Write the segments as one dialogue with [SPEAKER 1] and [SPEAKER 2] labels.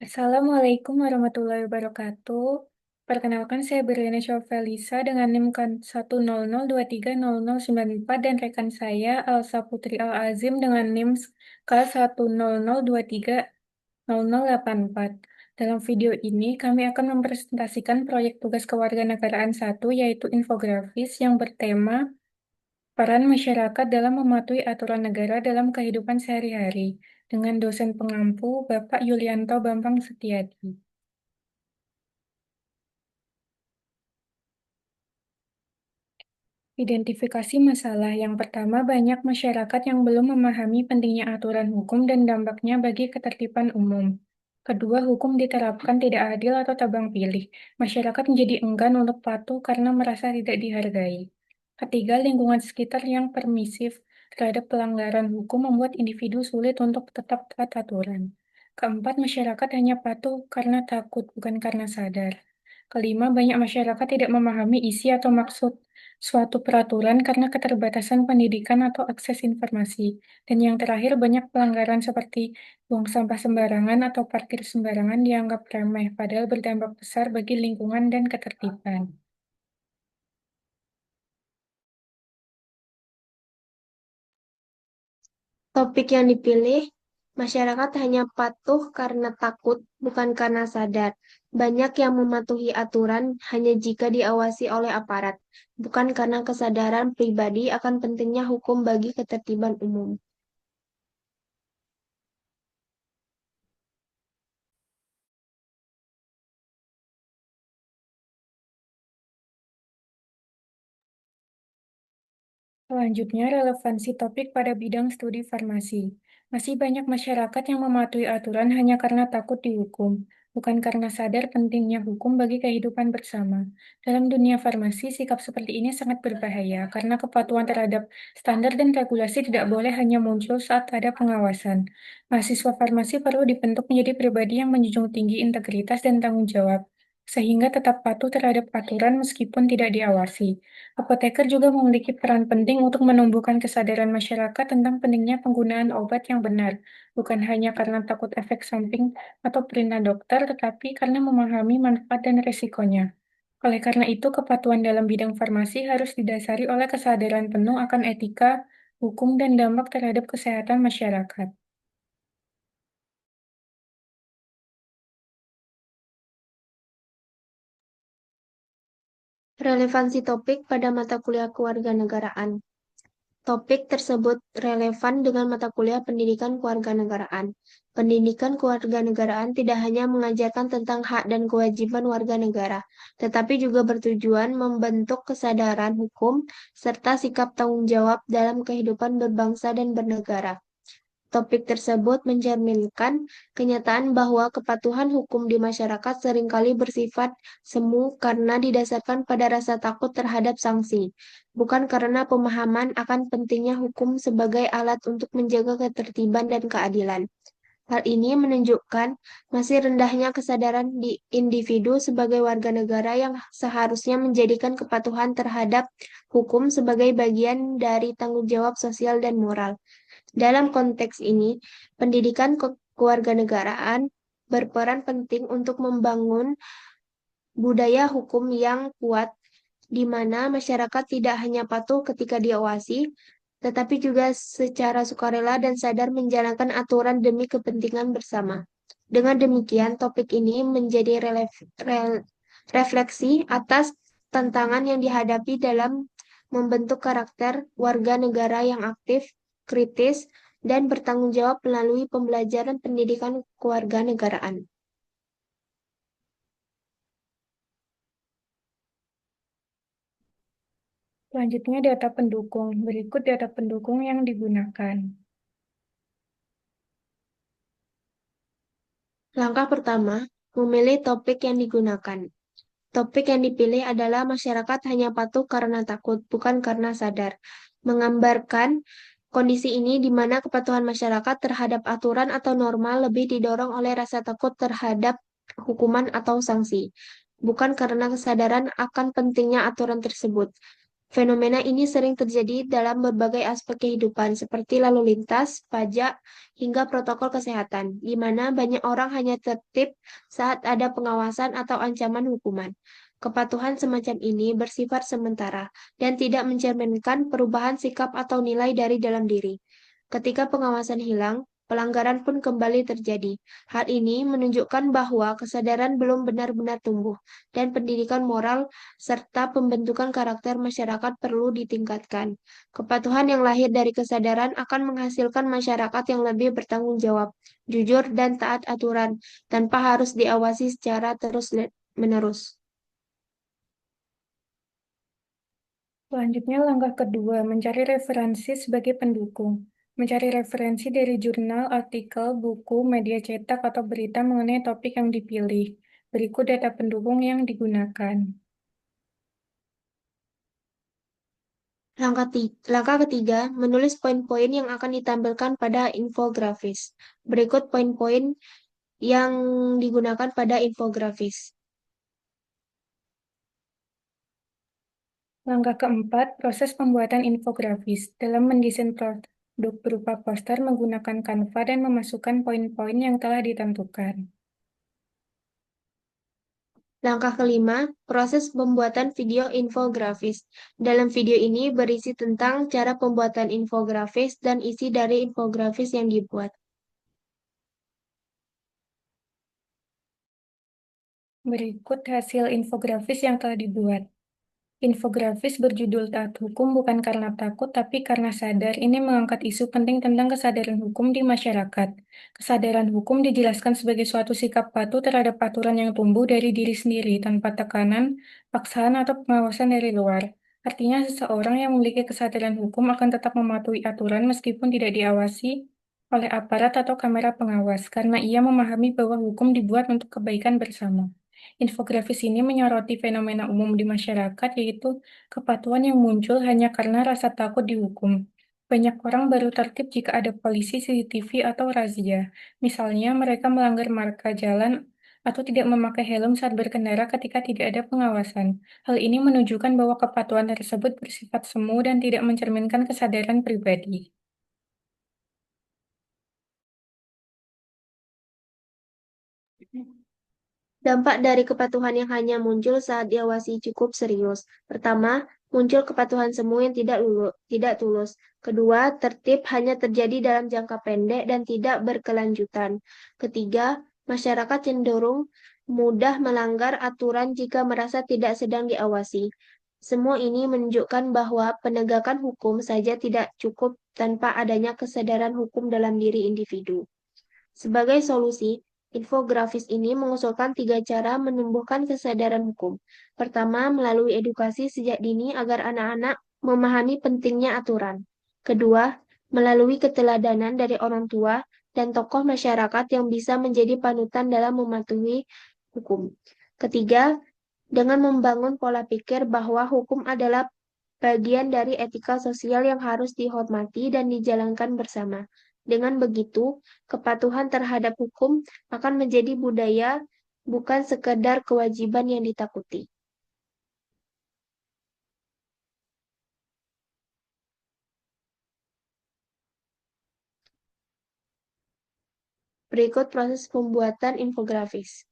[SPEAKER 1] Assalamualaikum warahmatullahi wabarakatuh. Perkenalkan saya Berliana Felisa dengan NIM 100230094 dan rekan saya Elsa Putri Al-Azim dengan NIM K100230084. Dalam video ini kami akan mempresentasikan proyek tugas kewarganegaraan 1 yaitu infografis yang bertema peran masyarakat dalam mematuhi aturan negara dalam kehidupan sehari-hari dengan dosen pengampu Bapak Yulianto Bambang Setiadi. Identifikasi masalah yang pertama, banyak masyarakat yang belum memahami pentingnya aturan hukum dan dampaknya bagi ketertiban umum. Kedua, hukum diterapkan tidak adil atau tebang pilih. Masyarakat menjadi enggan untuk patuh karena merasa tidak dihargai. Ketiga, lingkungan sekitar yang permisif terhadap pelanggaran hukum membuat individu sulit untuk tetap taat aturan. Keempat, masyarakat hanya patuh karena takut, bukan karena sadar. Kelima, banyak masyarakat tidak memahami isi atau maksud suatu peraturan karena keterbatasan pendidikan atau akses informasi. Dan yang terakhir, banyak pelanggaran seperti buang sampah sembarangan atau parkir sembarangan dianggap remeh, padahal berdampak besar bagi lingkungan dan ketertiban.
[SPEAKER 2] Topik yang dipilih, masyarakat hanya patuh karena takut, bukan karena sadar. Banyak yang mematuhi aturan hanya jika diawasi oleh aparat, bukan karena kesadaran pribadi akan pentingnya hukum bagi ketertiban umum.
[SPEAKER 1] Selanjutnya, relevansi topik pada bidang studi farmasi. Masih banyak masyarakat yang mematuhi aturan hanya karena takut dihukum, bukan karena sadar pentingnya hukum bagi kehidupan bersama. Dalam dunia farmasi, sikap seperti ini sangat berbahaya karena kepatuhan terhadap standar dan regulasi tidak boleh hanya muncul saat ada pengawasan. Mahasiswa farmasi perlu dibentuk menjadi pribadi yang menjunjung tinggi integritas dan tanggung jawab, sehingga tetap patuh terhadap aturan meskipun tidak diawasi. Apoteker juga memiliki peran penting untuk menumbuhkan kesadaran masyarakat tentang pentingnya penggunaan obat yang benar, bukan hanya karena takut efek samping atau perintah dokter, tetapi karena memahami manfaat dan risikonya. Oleh karena itu, kepatuhan dalam bidang farmasi harus didasari oleh kesadaran penuh akan etika, hukum, dan dampak terhadap kesehatan masyarakat.
[SPEAKER 2] Relevansi topik pada mata kuliah kewarganegaraan. Topik tersebut relevan dengan mata kuliah Pendidikan Kewarganegaraan. Pendidikan kewarganegaraan tidak hanya mengajarkan tentang hak dan kewajiban warga negara, tetapi juga bertujuan membentuk kesadaran hukum serta sikap tanggung jawab dalam kehidupan berbangsa dan bernegara. Topik tersebut mencerminkan kenyataan bahwa kepatuhan hukum di masyarakat seringkali bersifat semu karena didasarkan pada rasa takut terhadap sanksi, bukan karena pemahaman akan pentingnya hukum sebagai alat untuk menjaga ketertiban dan keadilan. Hal ini menunjukkan masih rendahnya kesadaran di individu sebagai warga negara yang seharusnya menjadikan kepatuhan terhadap hukum sebagai bagian dari tanggung jawab sosial dan moral. Dalam konteks ini, pendidikan kewarganegaraan berperan penting untuk membangun budaya hukum yang kuat, di mana masyarakat tidak hanya patuh ketika diawasi, tetapi juga secara sukarela dan sadar menjalankan aturan demi kepentingan bersama. Dengan demikian, topik ini menjadi refleksi atas tantangan yang dihadapi dalam membentuk karakter warga negara yang aktif, kritis, dan bertanggung jawab melalui pembelajaran pendidikan kewarganegaraan.
[SPEAKER 1] Selanjutnya, data pendukung. Berikut data pendukung yang digunakan.
[SPEAKER 2] Langkah pertama, memilih topik yang digunakan. Topik yang dipilih adalah masyarakat hanya patuh karena takut, bukan karena sadar. Menggambarkan kondisi ini di mana kepatuhan masyarakat terhadap aturan atau norma lebih didorong oleh rasa takut terhadap hukuman atau sanksi, bukan karena kesadaran akan pentingnya aturan tersebut. Fenomena ini sering terjadi dalam berbagai aspek kehidupan, seperti lalu lintas, pajak, hingga protokol kesehatan, di mana banyak orang hanya tertib saat ada pengawasan atau ancaman hukuman. Kepatuhan semacam ini bersifat sementara dan tidak mencerminkan perubahan sikap atau nilai dari dalam diri. Ketika pengawasan hilang, pelanggaran pun kembali terjadi. Hal ini menunjukkan bahwa kesadaran belum benar-benar tumbuh, dan pendidikan moral serta pembentukan karakter masyarakat perlu ditingkatkan. Kepatuhan yang lahir dari kesadaran akan menghasilkan masyarakat yang lebih bertanggung jawab, jujur, dan taat aturan, tanpa harus diawasi secara terus-menerus.
[SPEAKER 1] Selanjutnya, langkah kedua, mencari referensi sebagai pendukung. Mencari referensi dari jurnal, artikel, buku, media cetak, atau berita mengenai topik yang dipilih. Berikut data pendukung yang digunakan.
[SPEAKER 2] Langkah ketiga, menulis poin-poin yang akan ditampilkan pada infografis. Berikut poin-poin yang digunakan pada infografis.
[SPEAKER 1] Langkah keempat, proses pembuatan infografis. Dalam mendesain produk berupa poster menggunakan Canva dan memasukkan poin-poin yang telah ditentukan.
[SPEAKER 2] Langkah kelima, proses pembuatan video infografis. Dalam video ini berisi tentang cara pembuatan infografis dan isi dari infografis yang dibuat.
[SPEAKER 1] Berikut hasil infografis yang telah dibuat. Infografis berjudul Taat Hukum bukan karena takut, tapi karena sadar. Ini mengangkat isu penting tentang kesadaran hukum di masyarakat. Kesadaran hukum dijelaskan sebagai suatu sikap patuh terhadap aturan yang tumbuh dari diri sendiri tanpa tekanan, paksaan, atau pengawasan dari luar. Artinya, seseorang yang memiliki kesadaran hukum akan tetap mematuhi aturan meskipun tidak diawasi oleh aparat atau kamera pengawas, karena ia memahami bahwa hukum dibuat untuk kebaikan bersama. Infografis ini menyoroti fenomena umum di masyarakat, yaitu kepatuhan yang muncul hanya karena rasa takut dihukum. Banyak orang baru tertib jika ada polisi, CCTV, atau razia. Misalnya, mereka melanggar marka jalan atau tidak memakai helm saat berkendara ketika tidak ada pengawasan. Hal ini menunjukkan bahwa kepatuhan tersebut bersifat semu dan tidak mencerminkan kesadaran pribadi.
[SPEAKER 2] Dampak dari kepatuhan yang hanya muncul saat diawasi cukup serius. Pertama, muncul kepatuhan semu yang tidak tulus. Kedua, tertib hanya terjadi dalam jangka pendek dan tidak berkelanjutan. Ketiga, masyarakat cenderung mudah melanggar aturan jika merasa tidak sedang diawasi. Semua ini menunjukkan bahwa penegakan hukum saja tidak cukup tanpa adanya kesadaran hukum dalam diri individu. Sebagai solusi, infografis ini mengusulkan 3 cara menumbuhkan kesadaran hukum. Pertama, melalui edukasi sejak dini agar anak-anak memahami pentingnya aturan. Kedua, melalui keteladanan dari orang tua dan tokoh masyarakat yang bisa menjadi panutan dalam mematuhi hukum. Ketiga, dengan membangun pola pikir bahwa hukum adalah bagian dari etika sosial yang harus dihormati dan dijalankan bersama. Dengan begitu, kepatuhan terhadap hukum akan menjadi budaya, bukan sekedar kewajiban yang ditakuti. Berikut proses pembuatan infografis.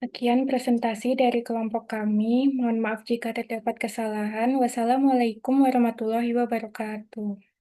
[SPEAKER 1] Sekian presentasi dari kelompok kami. Mohon maaf jika terdapat kesalahan. Wassalamualaikum warahmatullahi wabarakatuh.